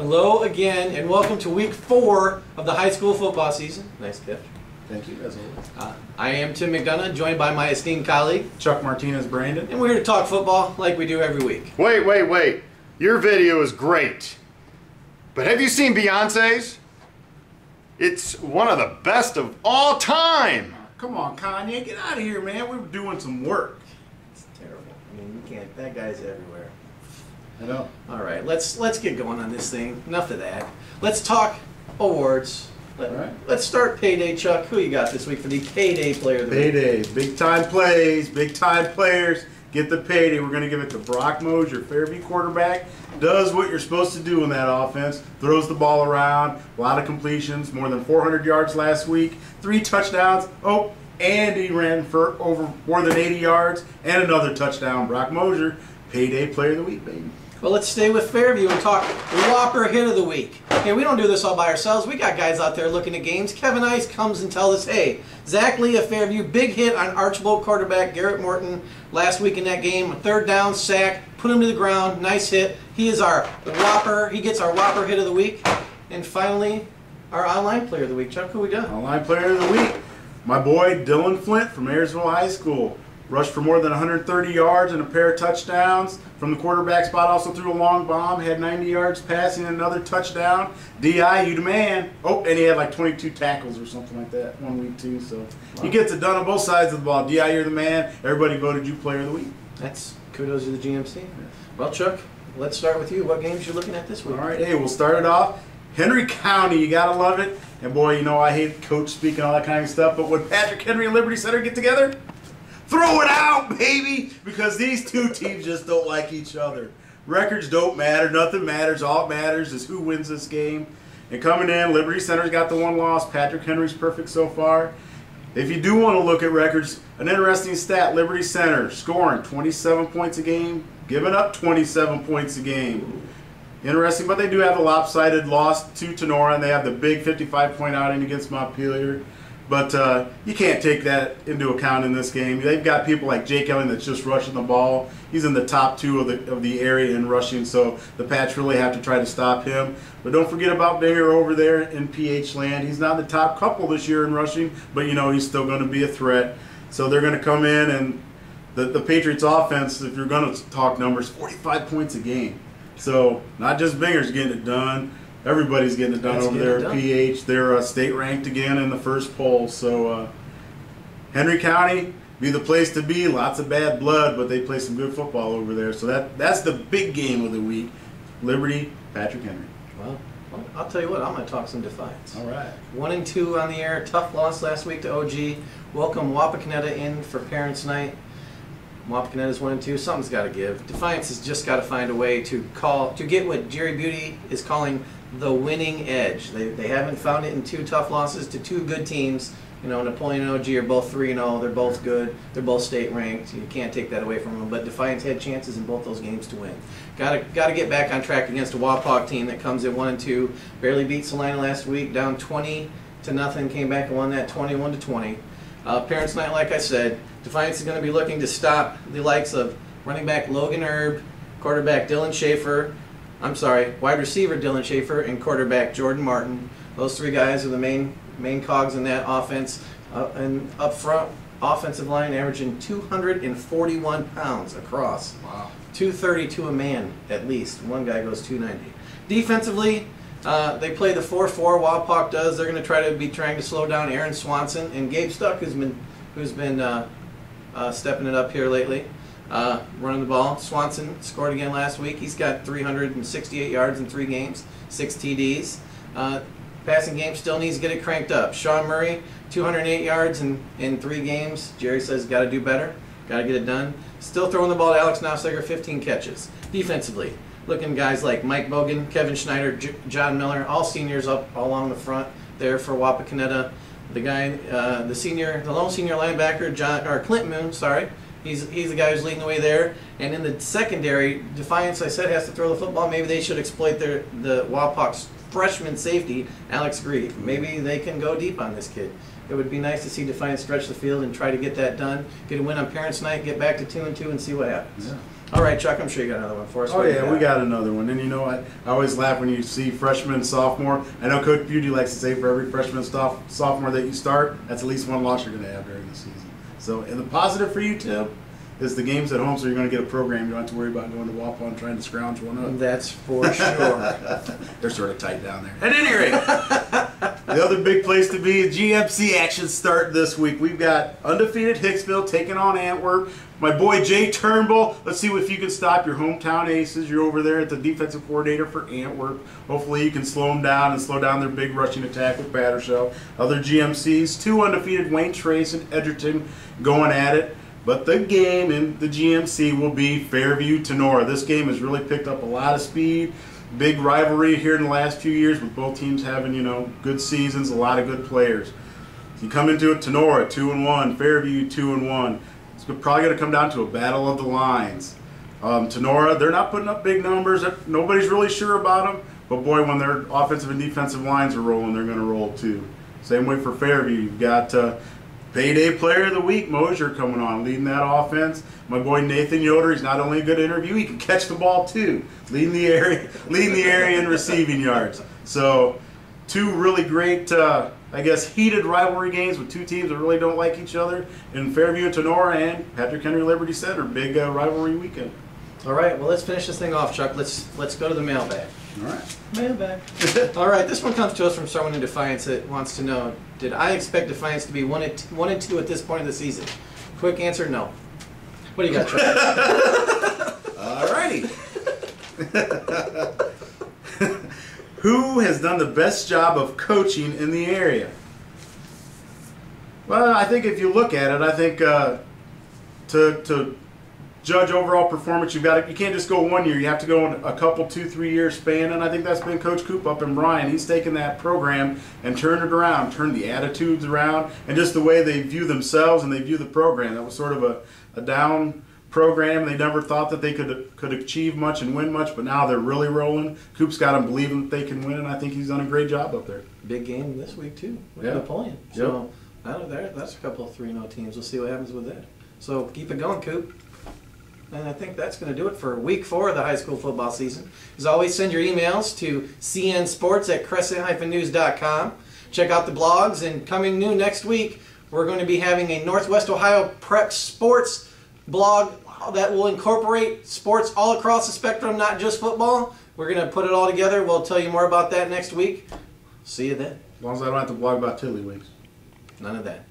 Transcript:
Hello again, and welcome to week 4 of the high school football season. Nice gift. Thank you, as always. I am Tim McDonough, joined by my esteemed colleague, Chuck Martinez-Brandon. and we're here to talk football like we do every week. Wait. Your video is great. But have you seen Beyonce's? It's one of the best of all time. Come on, Kanye, get out of here, man. We're doing some work. It's terrible. I mean, you can't. That guy's everywhere. I know. All right, let's get going on this thing. Enough of that. Let's talk awards. Let's start payday, Chuck. Who you got this week for the payday player of the week? Payday. Big time plays, big time players. Get the payday. We're going to give it to Brock Mosier, Fairview quarterback. Does what you're supposed to do in that offense. Throws the ball around. A lot of completions. More than 400 yards last week. 3 touchdowns. Oh, and he ran for over more than 80 yards. And another touchdown. Brock Mosier, payday player of the week, baby. Well, let's stay with Fairview and talk Whopper Hit of the Week. Okay, we don't do this all by ourselves. We got guys out there looking at games. Kevin Ice comes and tells us, hey, Zach Lee of Fairview, big hit on Archbold quarterback Garrett Morton last week in that game. 3rd down, sack, put him to the ground, nice hit. He is our Whopper. He gets our Whopper Hit of the Week. And finally, our online player of the week. Chuck, who we got? Online player of the week. My boy Dylan Flint from Ayersville High School. Rushed for more than 130 yards and a pair of touchdowns. From the quarterback spot, also threw a long bomb. Had 90 yards passing and another touchdown. D.I., you the man. Oh, and he had like 22 tackles or something like that one week too. So he gets it done on both sides of the ball. D.I., you're the man. Everybody voted you player of the week. That's kudos to the GMC. Well, Chuck, let's start with you. What games you looking at this week? All right, hey, we'll start it off. Henry County, you got to love it. And boy, you know I hate coach speak and all that kind of stuff, but when Patrick Henry and Liberty Center get together, throw it out, baby, because these two teams just don't like each other. Records don't matter. Nothing matters. All it matters is who wins this game. And coming in, Liberty Center's got the 1 loss. Patrick Henry's perfect so far. If you do want to look at records, an interesting stat, Liberty Center scoring 27 points a game, giving up 27 points a game. Interesting, but they do have a lopsided loss to Tenora, and they have the big 55-point outing against Montpelier. But you can't take that into account in this game. They've got people like Jake Elling that's just rushing the ball. He's in the top 2 of the area in rushing, so the Pats really have to try to stop him. But don't forget about Binger over there in PH land. He's not the top couple this year in rushing, but you know he's still going to be a threat. So they're going to come in, and the Patriots offense, if you're going to talk numbers, 45 points a game. So not just Binger's getting it done. Everybody's getting it done over there at PH. They're state ranked again in the first poll. So Henry County, be the place to be. Lots of bad blood, but they play some good football over there. So that's the big game of the week. Liberty, Patrick Henry. Well, I'll tell you what, I'm going to talk some Defiance. All right. 1-2 on the air. Tough loss last week to OG. Welcome Wapakoneta in for Parents' Night. Wapakoneta's 1-2. Something's got to give. Defiance has just got to find a way to get what Jerry Beauty is calling the winning edge. They haven't found it in 2 tough losses to 2 good teams. You know, Napoleon and OG are both 3-0. They're both good. They're both state ranked. You can't take that away from them. But Defiance had chances in both those games to win. Got to get back on track against a Wapak team that comes in 1-2. Barely beat Salina last week, down 20-0. Came back and won that 21-20. Parents' Night, like I said, Defiance is going to be looking to stop the likes of running back Logan Erb, quarterback Dylan Schaefer. Wide receiver Dylan Schaefer and quarterback Jordan Martin. Those 3 guys are the main cogs in that offense. And up front, offensive line averaging 241 pounds across. Wow. 232 a man at least. One guy goes 290. Defensively, they play the 4-4. Wapak does. They're going to trying to slow down Aaron Swanson and Gabe Stuck, who's been stepping it up here lately. Running the ball. Swanson scored again last week. He's got 368 yards in 3 games, 6 TDs. Passing game still needs to get it cranked up. Sean Murray, 208 yards in 3 games. Jerry says got to do better. Got to get it done. Still throwing the ball to Alex Nowseger, 15 catches. Defensively, looking guys like Mike Bogan, Kevin Schneider, John Miller, all seniors up along the front there for Wapakoneta. The guy, the lone senior linebacker, Clint Moon, sorry. He's the guy who's leading the way there. And in the secondary, Defiance, I said, has to throw the football. Maybe they should exploit the Wapak's freshman safety, Alex Grieve. Maybe they can go deep on this kid. It would be nice to see Defiance stretch the field and try to get that done. Get a win on Parents' Night, get back to 2-2 and see what happens. Yeah. All right, Chuck, I'm sure you got another one for us. Oh, yeah, we got another one. And you know, I always laugh when you see freshman and sophomore. I know Coach Beauty likes to say for every freshman and sophomore that you start, that's at least one loss you're going to have during the season. So, and the positive for you, Tim, is the games at home, so you're going to get a program. You don't have to worry about going to Waupun and trying to scrounge one up. That's for sure. They're sort of tight down there. At any rate, the other big place to be is GMC action start this week. We've got undefeated Hicksville taking on Antwerp. My boy Jay Turnbull, let's see if you can stop your hometown aces. You're over there at the defensive coordinator for Antwerp. Hopefully you can slow them down and slow down their big rushing attack with Battershaw. Other GMCs, 2 undefeated Wayne Trace and Edgerton going at it. But the game in the GMC will be Fairview-Tenora. This game has really picked up a lot of speed. Big rivalry here in the last few years with both teams having, you know, good seasons, a lot of good players. You come into it, Tenora 2-1, Fairview 2-1. It's probably going to come down to a battle of the lines. Tenora, they're not putting up big numbers. Nobody's really sure about them. But boy, when their offensive and defensive lines are rolling, they're going to roll too. Same way for Fairview. You've got Payday Player of the Week, Mosier, coming on, leading that offense. My boy Nathan Yoder, he's not only a good interview, he can catch the ball too, leading the area in receiving yards. So, 2 really great, I guess, heated rivalry games with 2 teams that really don't like each other. In Fairview and Tenora and Patrick Henry Liberty Center, big rivalry weekend. All right, well, let's finish this thing off, Chuck. Let's go to the mailbag. All right. Mailbag. All right, this one comes to us from someone in Defiance that wants to know, did I expect Defiance to be 1-2 at this point of the season? Quick answer, no. What do you got, Chuck? All righty. Who has done the best job of coaching in the area? Well, I think if you look at it, I think to judge overall performance, you can't just go 1 year. You have to go in a couple, 2-3 year span, and I think that's been Coach Coop up in Bryan. He's taken that program and turned it around, turned the attitudes around, and just the way they view themselves and they view the program. That was sort of a down program. They never thought that they could achieve much and win much, but now they're really rolling. Coop's got them believing that they can win, and I think he's done a great job up there. Big game this week too with Yeah. Napoleon. So that's a couple of 3-0 teams. We'll see what happens with that. So keep it going, Coop. And I think that's going to do it for week 4 of the high school football season. As always, send your emails to cnsports@crescent-news.com. Check out the blogs, and coming new next week, we're going to be having a Northwest Ohio Prep Sports blog that will incorporate sports all across the spectrum, not just football. We're going to put it all together. We'll tell you more about that next week. See you then. As long as I don't have to blog about tiddlywinks. None of that.